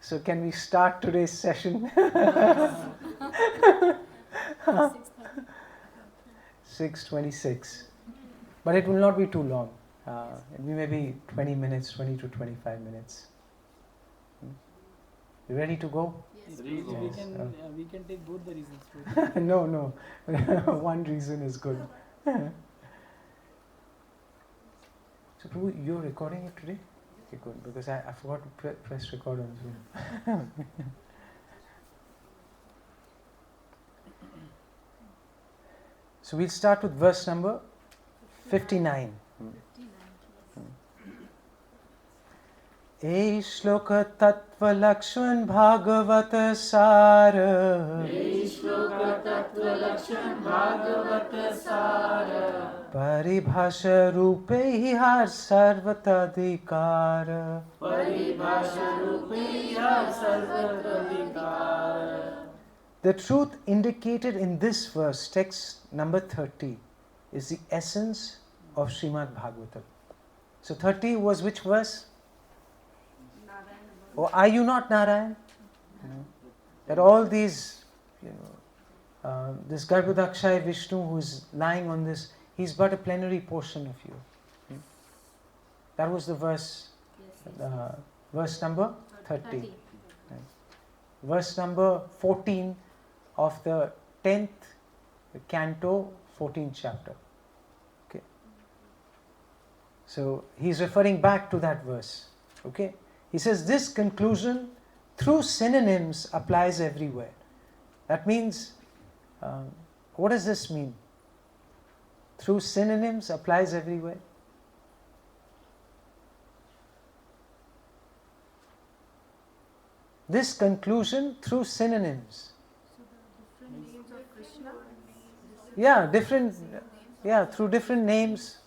So can we start today's session? 6:26. But it will not be too long. It may be 20 minutes, 20 to 25 minutes. You ready to go? Yes. We can take both the reasons. No. One reason is good. So, Prabhu, you're recording it today? Okay, good. Because I forgot to press record on Zoom. So, we'll start with verse number 59. ए श्लोक तत्व लक्ष्मण भागवत सार परिभाष रूपे ही हार सर्वतधिकार The truth indicated in this verse, text number 30, is the essence of Srimad Bhagavatam. So 30 was which verse? Or are you not Narayan? That all these, this Garbhodakshaya Vishnu who is lying on this, he's but a plenary portion of you. That was the verse, verse number 30. Right. Verse number 14 of the 10th canto, 14th chapter. Okay. So he's referring back to that verse. Okay. He says this conclusion through synonyms applies everywhere. That means, what does this mean? Through synonyms applies everywhere. This conclusion through synonyms. So the different names of Krishna? Through different names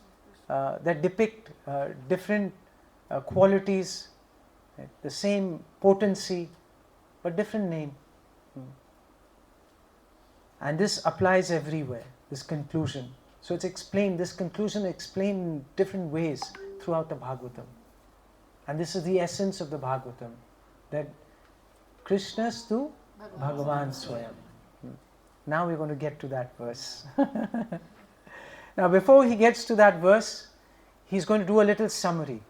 that depict different qualities. The same potency, but different name. And this applies everywhere, this conclusion. So it's explained, this conclusion explained in different ways throughout the Bhagavatam. And this is the essence of the Bhagavatam, that Krishnastu Bhagavan Swayam. Now we're going to get to that verse. Now before he gets to that verse, he's going to do a little summary.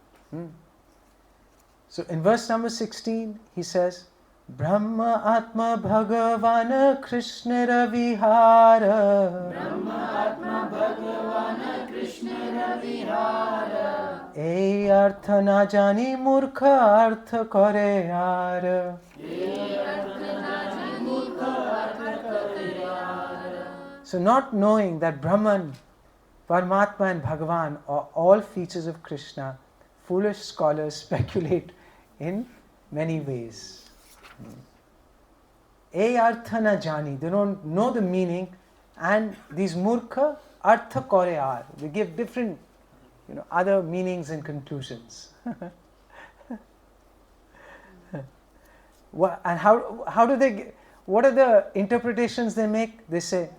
So in verse number 16, he says, Brahma Atma Bhagavana Krishnara Vihara Brahma Bhagavana Krishnara Vihara E Artha Na Jani Murkha Artha Kare Yara. So not knowing that Brahman, Paramatma and Bhagavan are all features of Krishna, foolish scholars speculate in many ways. E artha na jani, they don't know the meaning, and these murkha artha kore are. They give different, other meanings and conclusions. And how do they? What are the interpretations they make? They say,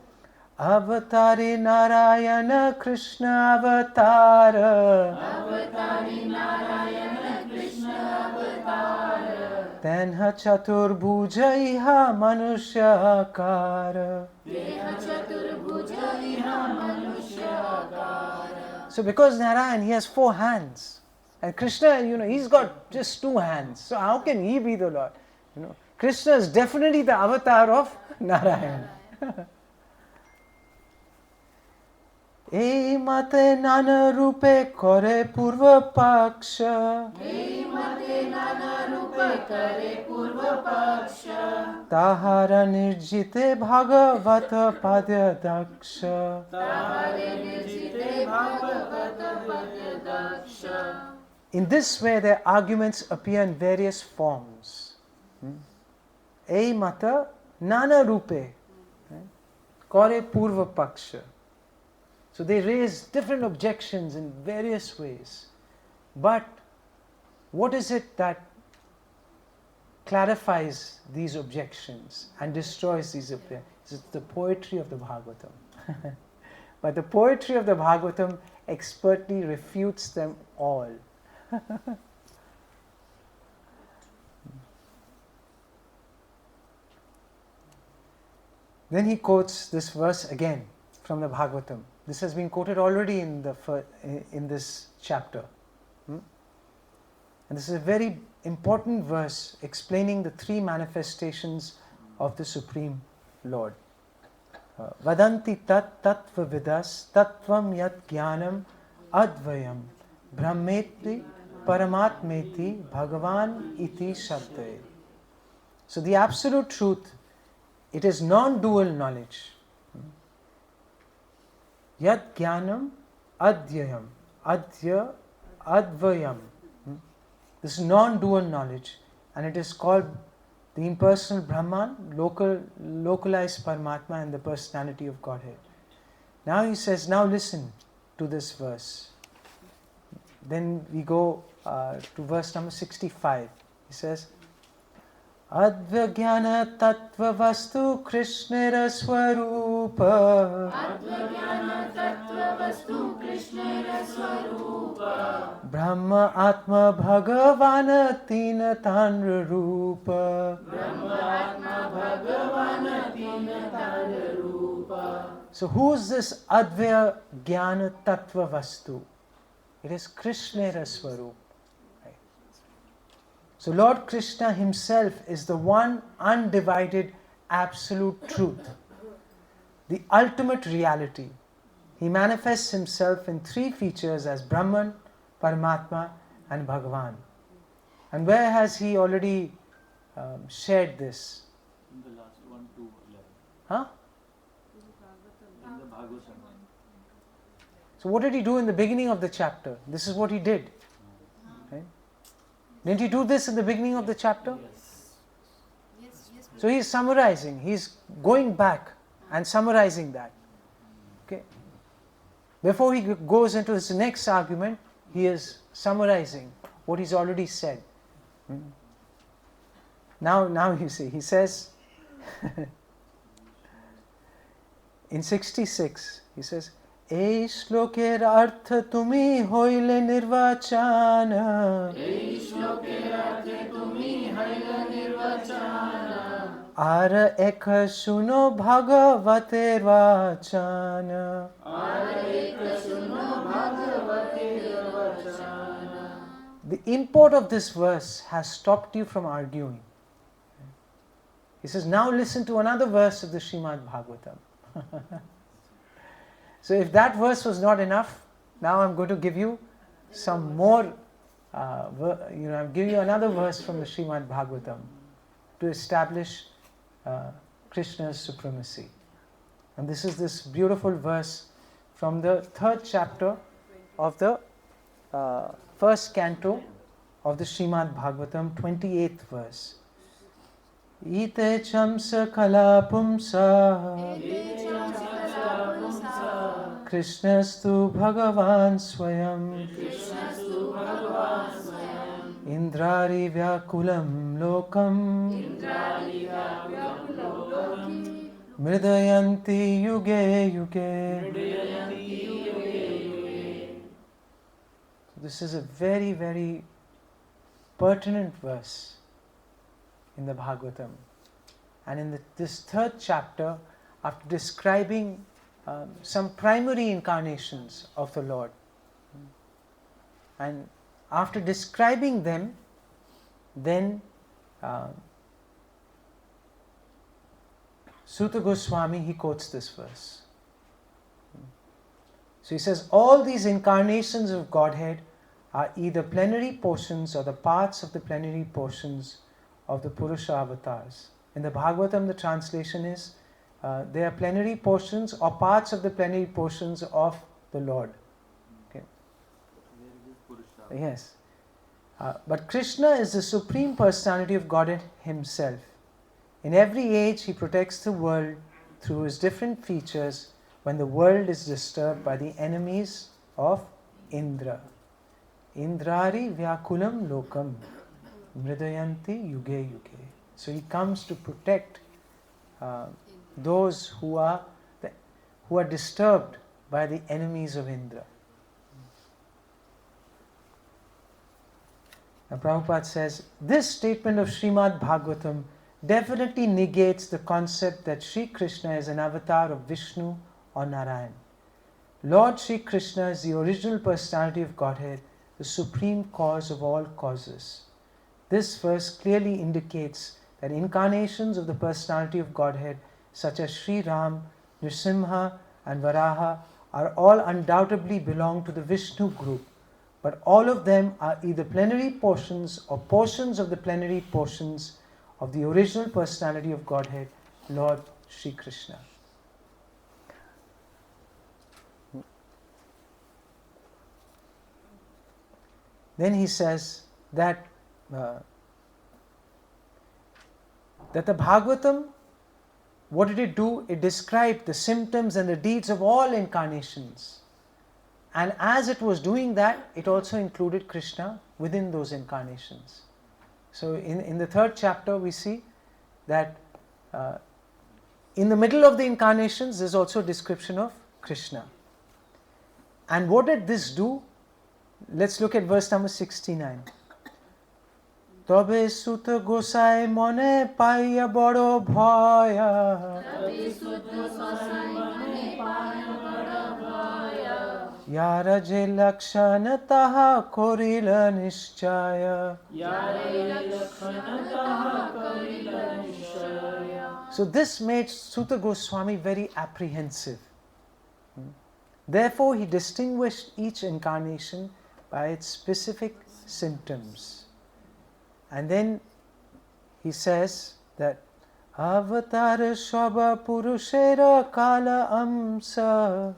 Avatari Narayana Krishna Avatara. Avatari Narayana Krishna Avatara Tenha Chaturbhuja Iha Manushya Akara. Tenha Chaturbhuja Iha Manushya Akara. So because Narayan, he has 4 hands. And Krishna, he's got just 2 hands. So how can he be the Lord? Krishna is definitely the avatar of Narayan. এই মতে নানা রূপে করে পূর্ব পক্ষ তাহারা নির্জিতে ভাগবত পদ দক্ষ In this way their arguments appear in various forms. এই mata nana rupe kore purva paksha. So they raise different objections in various ways. But what is it that clarifies these objections and destroys these objections? It's the poetry of the Bhagavatam. But the poetry of the Bhagavatam expertly refutes them all. Then he quotes this verse again from the Bhagavatam. This has been quoted already in this chapter. And this is a very important verse explaining the three manifestations of the Supreme Lord. Vadanti tat tattva vidas tattvam yat jnanam advayam brahmetri paramatmeti bhagavan iti shabdaye. So the absolute truth, it is non-dual knowledge. Yat jnanam adhyayam advayam. This is non-dual knowledge, and it is called the impersonal Brahman, localized Paramatma, and the personality of Godhead. Now he says, now listen to this verse. Then we go to verse number 65. He says, Advagyana tattva vastu krishnera swarupa Advagyana tattva vastu krishnera swarupa Brahma atma bhagavana tina tanra rupa. Brahma atma bhagavana tina tanra rupa. So who is this Advaya Jnana Tattva Vastu? It is Krishnera Swarup. So Lord Krishna himself is the one undivided absolute truth, the ultimate reality. He manifests himself in three features as Brahman, Paramatma and Bhagavan. And where has he already shared this? In the last 1 to 11. Huh? In the Bhagavatam. So what did he do in the beginning of the chapter? This is what he did. Right? Didn't he do this in the beginning of the chapter? Yes. So he is summarizing, he is going back and summarizing that. Okay. Before he goes into his next argument, he is summarizing what he's already said. Now you see, he says, in 66, he says, এই শ্লোকের অর্থ তুমি হইলে নির্বাচন এই শ্লোকের অর্থে তুমি হইলে নির্বাচন আর এক শুনো ভাগবতের বচন আর এক শুনো ভাগবতের বচন. The import of this verse has stopped you from arguing. He says, now listen to another verse of the Srimad Bhagavatam. So if that verse was not enough, now I'm going to give you some more, I'm giving you another verse from the Srimad Bhagavatam to establish Krishna's supremacy. And this is this beautiful verse from the 3rd chapter of the 1st canto of the Srimad Bhagavatam, 28th verse. Ite chamsa kalapumsa Krishnastu Bhagavan Swayam Indrari Vyakulam Lokam Mridayanti Yuge Yuge. This is a very, very pertinent verse in the Bhagavatam. And in this 3rd chapter, after describing some primary incarnations of the Lord, and after describing them, then Suta Goswami, he quotes this verse. So he says, all these incarnations of Godhead are either plenary portions or the parts of the plenary portions of the Purusha avatars. In the Bhagavatam, the translation is, they are plenary portions or parts of the plenary portions of the Lord. Okay. Yes. But Krishna is the supreme personality of Godhead himself. In every age, he protects the world through his different features when the world is disturbed by the enemies of Indra. Indrari Vyakulam Lokam Mridayanti Yuge Yuge. So he comes to protect those who are disturbed by the enemies of Indra. Now Prabhupada says, this statement of Srimad Bhagavatam definitely negates the concept that Sri Krishna is an avatar of Vishnu or Narayan. Lord Sri Krishna is the original personality of Godhead, the supreme cause of all causes. This verse clearly indicates that incarnations of the personality of Godhead, such as Sri Ram, Nrsimha and Varaha, are all undoubtedly belong to the Vishnu group, but all of them are either plenary portions or portions of the plenary portions of the original personality of Godhead, Lord Sri Krishna. Then he says that the Bhagavatam, what did it do? It described the symptoms and the deeds of all incarnations. And as it was doing that, it also included Krishna within those incarnations. So in the third chapter we see that in the middle of the incarnations there is also a description of Krishna. And what did this do? Let's look at verse number 69. Tobe sutta gosai mone paya boro bhaya. Yara je lakshana taha korila nishchaya. So this made Sutta Goswami very apprehensive. Therefore he distinguished each incarnation by its specific symptoms. And then he says that Avatar Shwabha Purushera Kala Amsa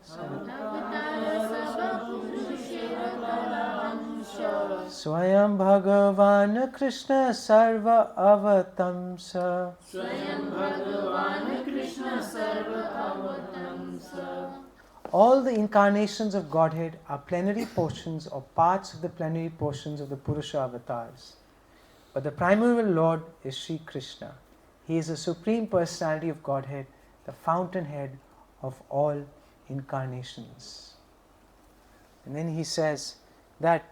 Swayam Bhagavan Krishna Sarva Avatamsa. All the incarnations of Godhead are plenary portions or parts of the plenary portions of the Purusha avatars. But the primary Lord is Sri Krishna. He is the supreme personality of Godhead, the fountainhead of all incarnations. And then he says that,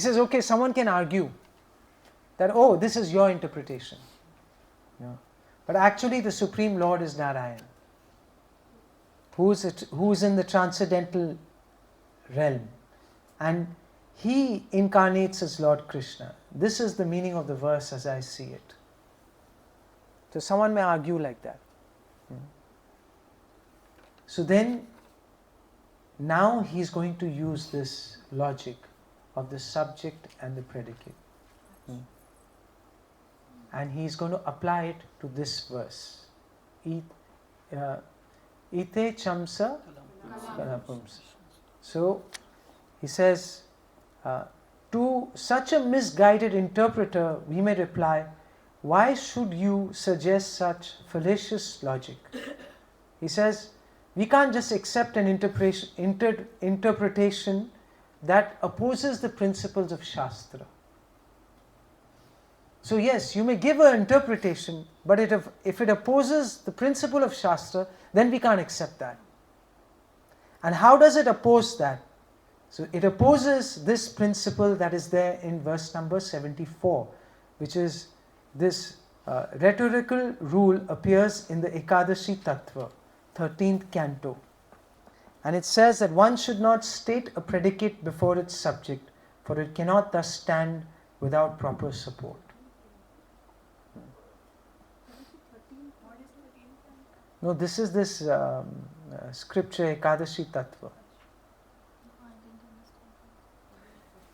okay, someone can argue that, oh, this is your interpretation. No. But actually the supreme Lord is Narayan, who is in the transcendental realm. And he incarnates as Lord Krishna. This is the meaning of the verse as I see it. So someone may argue like that. So then, now he is going to use this logic of the subject and the predicate. And he is going to apply it to this verse. Ite chamsa kalapumsa. So, he says, to such a misguided interpreter, we may reply, why should you suggest such fallacious logic? He says, we can't just accept an interpretation that opposes the principles of Shastra. So yes, you may give an interpretation, but if it opposes the principle of Shastra, then we can't accept that. And how does it oppose that? So it opposes this principle that is there in verse number 74, which is this rhetorical rule appears in the Ekadashi Tattva, 13th canto. And it says that one should not state a predicate before its subject, for it cannot thus stand without proper support. No, this is this scripture Ekadashi Tattva.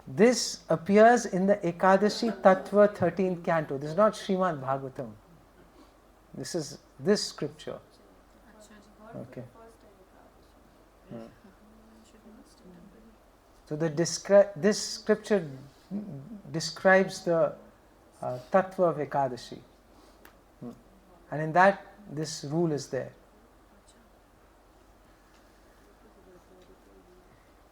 This appears in the Ekadashi Tattva 13th canto. This is not Srimad Bhagavatam. This is this scripture. Okay. So this scripture describes the Tattva of Ekadashi. And in that, this rule is there.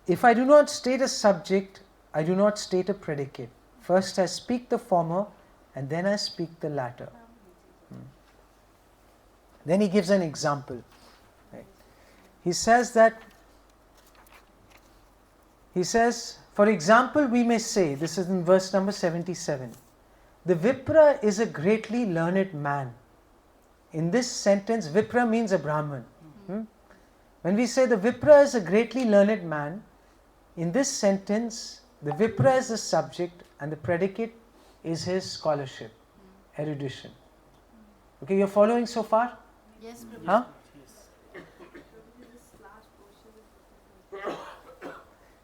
If I do not state a subject, I do not state a predicate. First I speak the former and then I speak the latter. Then he gives an example. Right? He says, for example, we may say, this is in verse number 77, the Vipra is a greatly learned man. In this sentence, Vipra means a Brahman. When we say the Vipra is a greatly learned man, in this sentence, the Vipra is the subject and the predicate is his scholarship, erudition. Okay, you're following so far? Yes, Prabhu. Huh?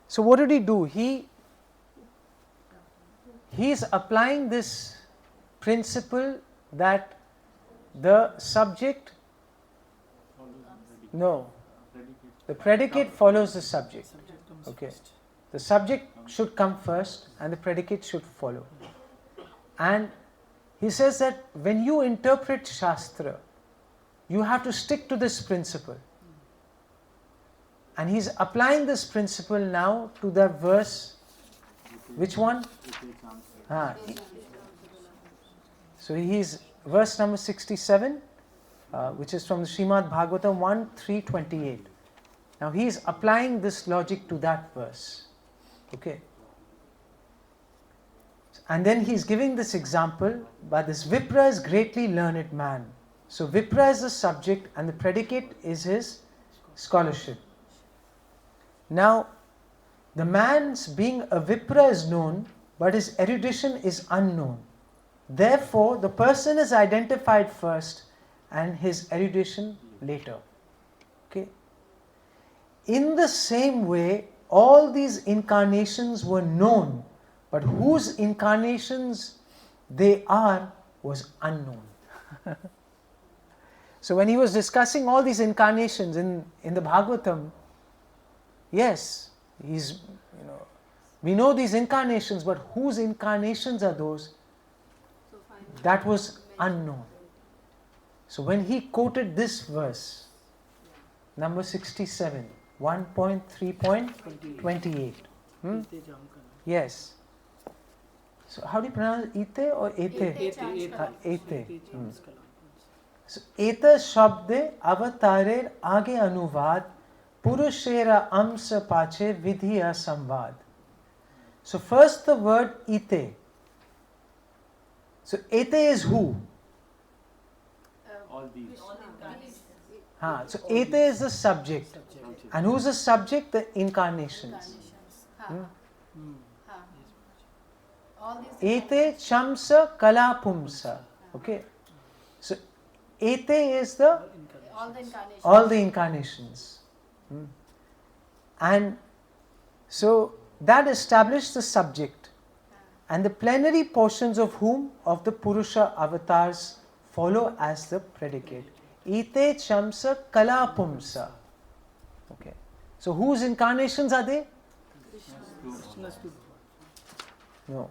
So what did he do? He is applying this principle that the subject, no, the predicate follows the subject. Okay, the subject should come first and the predicate should follow. And he says that when you interpret Shastra, you have to stick to this principle. And he's applying this principle now to the verse. Which one? So he's verse number 67, which is from the Srimad Bhagavatam 1:328. Now he is applying this logic to that verse. Okay. And then he is giving this example, but this Vipra is greatly learned man. So Vipra is the subject and the predicate is his scholarship. Now, the man's being a Vipra is known, but his erudition is unknown. Therefore, the person is identified first and his erudition later. Okay. In the same way, all these incarnations were known, but whose incarnations they are was unknown. So when he was discussing all these incarnations in the Bhagavatam, yes, we know these incarnations, but whose incarnations are those? That was unknown. So when he quoted this verse, number 67, 1.3.28. Yes. So how do you pronounce it? Ite or ete? Ete. So eta shabde avatarer age anuvad purushera amsa pache vidhiya samvad. So first the word ite. So ete is who? All these. So ete is the subject. And who's the subject? The incarnations. Ete chamsa kalapumsa. Okay. So ete is the all the incarnations. And so that established the subject. And the plenary portions of whom? Of the Purusha avatars follow as the predicate. Ite chamsa kalapumsa. Okay. So whose incarnations are they? No.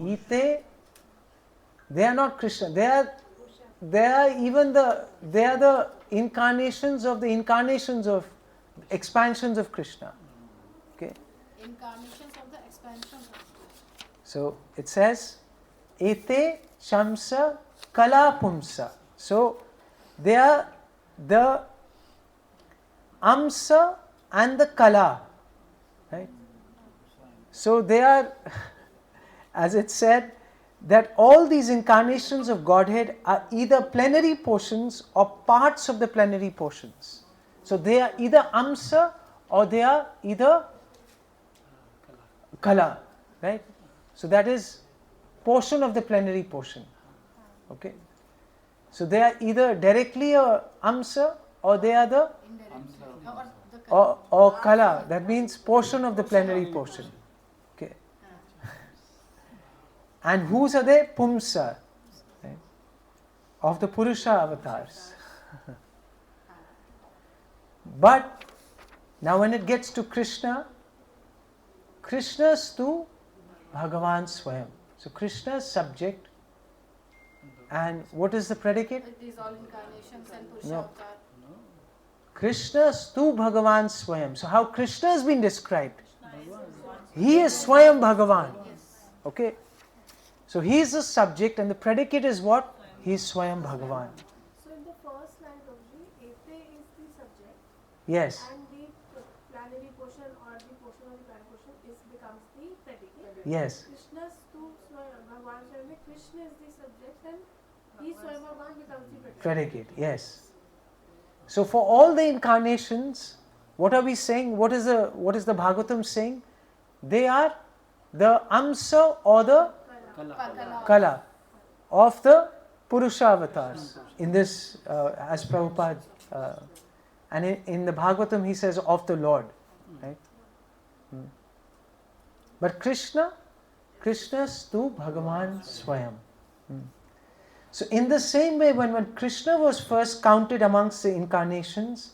Ite, they are not Krishna. They are the incarnations of the incarnations of expansions of Krishna. Okay. Incarnations of the expansions of Krishna. So it says, Ete Shamsa Kala Pumsa. So they are the Amsa and the Kala. Right? So they are, as it said, that all these incarnations of Godhead are either plenary portions or parts of the plenary portions. So they are either Amsa or they are either Kala. Right? So that is portion of the plenary portion. Okay? So they are either directly a Amsa or they are the or Kala. That means portion of the plenary portion. Okay. And whose are they? Pumsa. Right? Of the Purusha avatars. But now when it gets to Krishna, Krishna's tu Bhagavan Swayam. So Krishna's subject, and what is the predicate? It is all incarnations and Purusha No. avatar. Krishna's tu Bhagavan Swayam. So how Krishna has been described? He is Swayam Bhagavan. Okay. So he is the subject and the predicate is what? He is Swayam Bhagavan. So in the first line of the Ete is the subject Yes. and the planetary portion or the portion of the planetary portion becomes the predicate. Yes. Krishna's tu Bhagavan Swayam, Krishna subject, then he Swayam Bhagavan becomes the predicate. Predicate, yes. So for all the incarnations, what are we saying? What is the Bhagavatam saying? They are the Amsa or the Kala of the Purusha avatars. In this, as Prabhupada, and in the Bhagavatam he says of the Lord, right? But Krishna's tu Bhagavan Swayam. So in the same way, when Krishna was first counted amongst the incarnations,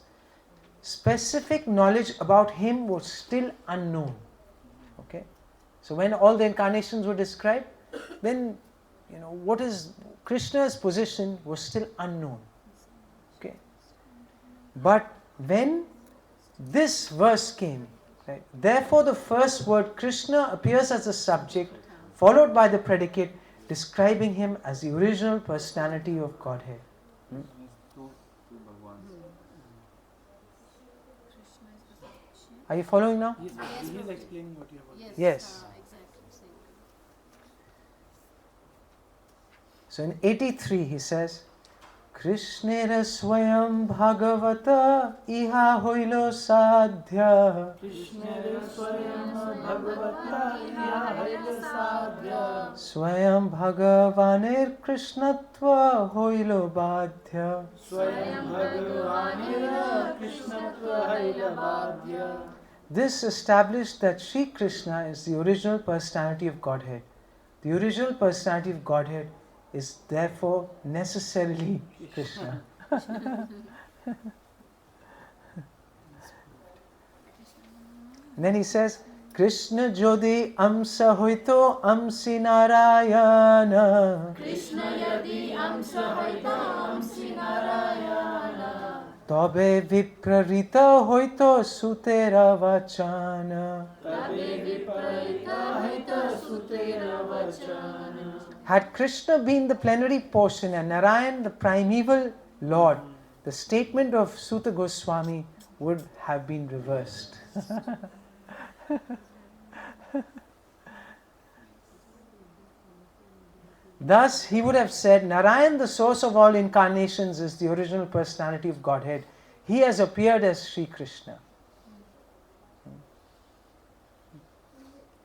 specific knowledge about him was still unknown. Okay? So when all the incarnations were described, then what is Krishna's position was still unknown. Okay? But when this verse came, right, therefore the first word Krishna appears as a subject, followed by the predicate, describing him as the original personality of Godhead. Are you following now? Yes, he is explaining what you have already. Yes. Exactly. So in 83 he says, Krishnera swayam bhagavata iha hoilo sadhya. Krishnera swayam bhagavata iha hoilo sadhya. Swayam bhagavanir krishnatva hoilo badhya. Swayam bhagavanira krishnatva hoilo badhya. This established that Sri Krishna is the original personality of Godhead. The original personality of Godhead is therefore necessarily Krishna. And then he says, Krishna Jodi Amsa Hoito Amsi Narayana. Krishna yadi amsa hoito amsi narayana. Tabe viprarita hoito sutera vachana. Tabe viparita hoito sutera vachana. Had Krishna been the plenary portion and Narayan the primeval Lord, the statement of Suta Goswami would have been reversed. Thus, he would have said, Narayan, the source of all incarnations, is the original personality of Godhead. He has appeared as Sri Krishna.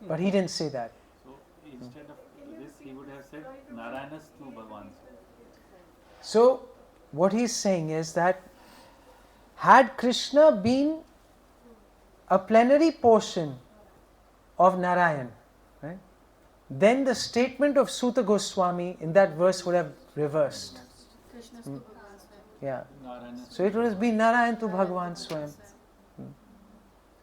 But he didn't say that. So instead of this, he would have said Narayana's tu Bhagavan. So, what he's saying is that had Krishna been a plenary portion of Narayan, right, then the statement of Suta Goswami in that verse would have reversed. Krishna's tu Bhagavan Swayam. Yeah. Narayana's So it would have been Narayan to Bhagavan Swayam.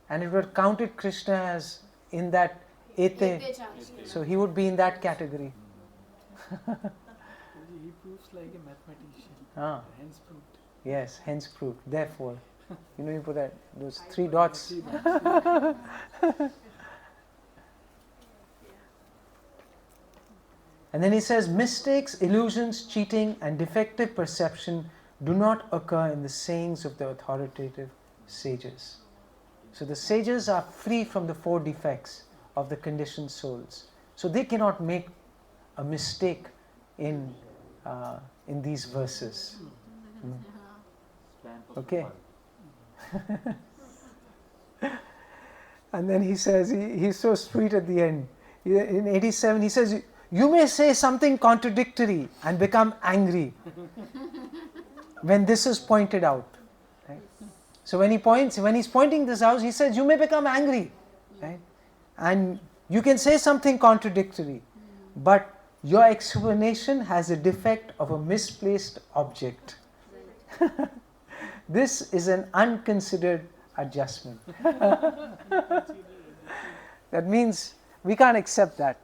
And it would have counted Krishna as in that Ete. So he would be in that category. He proves like a mathematician. Ah. Hence proved. Yes, hence proved. Therefore, you put that those three dots. And then he says, mistakes, illusions, cheating, and defective perception do not occur in the sayings of the authoritative sages. So the sages are free from the four defects of the conditioned souls. So they cannot make a mistake in these verses. Okay. And then he says, he's so sweet at the end. In 87, he says, you may say something contradictory and become angry when this is pointed out. Right? So when he's pointing this out, he says, you may become angry. Right? And you can say something contradictory, but your explanation has a defect of a misplaced object. This is an unconsidered adjustment. That means we can't accept that.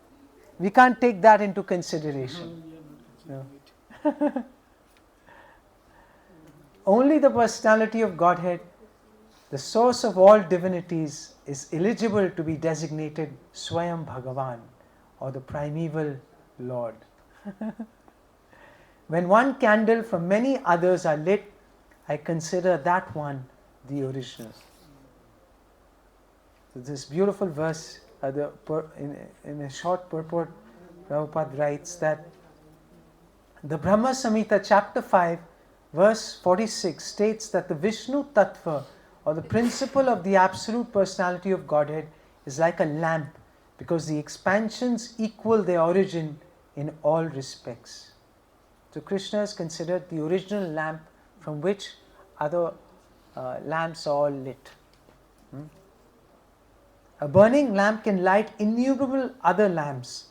We can't take that into consideration. No. Only the personality of Godhead, the source of all divinities, is eligible to be designated Swayam Bhagavan, or the primeval Lord. When one candle from many others are lit, I consider that one the original. So this beautiful verse, in a short purport, Prabhupada writes that The Brahma Samhita chapter 5 verse 46 states that the Vishnu Tattva, or the principle of the absolute personality of Godhead, is like a lamp because the expansions equal their origin in all respects. So Krishna is considered the original lamp from which other lamps are all lit. A burning lamp can light innumerable other lamps,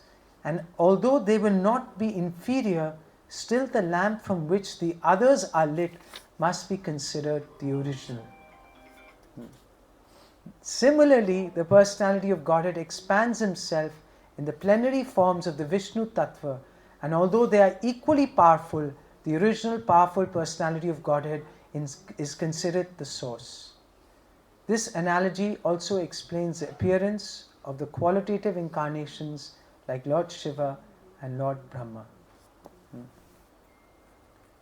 and although they will not be inferior, still the lamp from which the others are lit must be considered the original. Similarly, the personality of Godhead expands himself in the plenary forms of the Vishnu Tattva, and although they are equally powerful, the original powerful personality of Godhead is considered the source. This analogy also explains the appearance of the qualitative incarnations like Lord Shiva and Lord Brahma.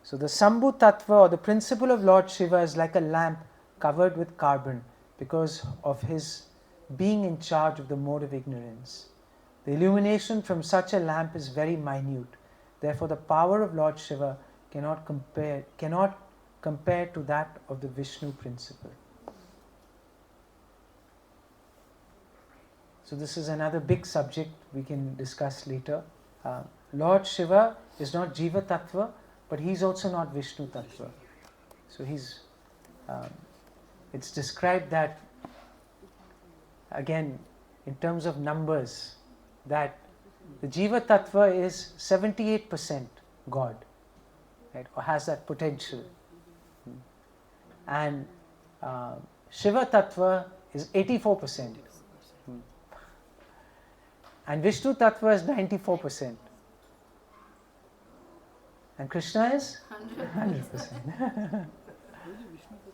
So the Sambhu Tattva, or the principle of Lord Shiva, is like a lamp covered with carbon because of his being in charge of the mode of ignorance. The illumination from such a lamp is very minute. Therefore the power of Lord Shiva cannot compare to that of the Vishnu principle. So this is another big subject we can discuss later. Lord Shiva is not Jiva Tattva, but he's also not Vishnu Tattva. So it's described that, again, in terms of numbers, that the Jiva Tattva is 78% God, right, or has that potential. And Shiva Tattva is 84%. And Vishnu Tattva is 94%. And Krishna is 100%. Vishnu Tattva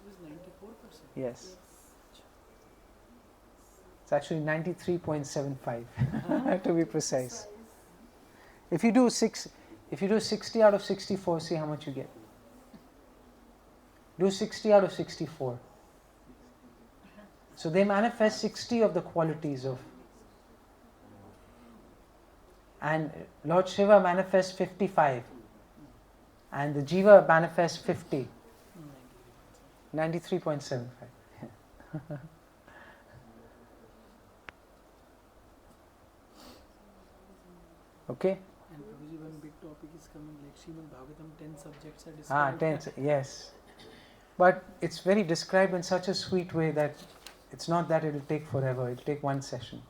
is 94%. Yes. It's actually 93.75 to be precise. If you do 60 out of 64, see how much you get. Do 60 out of 64. So they manifest 60 of the qualities of. And Lord Shiva manifests 55. And the Jiva manifests 50. 93.75. Okay? And Prabhuji, one big topic is coming, like Srimad Bhagavatam, 10 subjects are described. 10, yes. But it's very described in such a sweet way that it's not that it will take forever, it will take one session.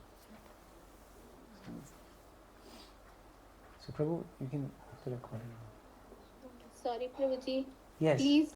So Prabhu, you can put a call. Sorry, Prabhuji. Yes. Please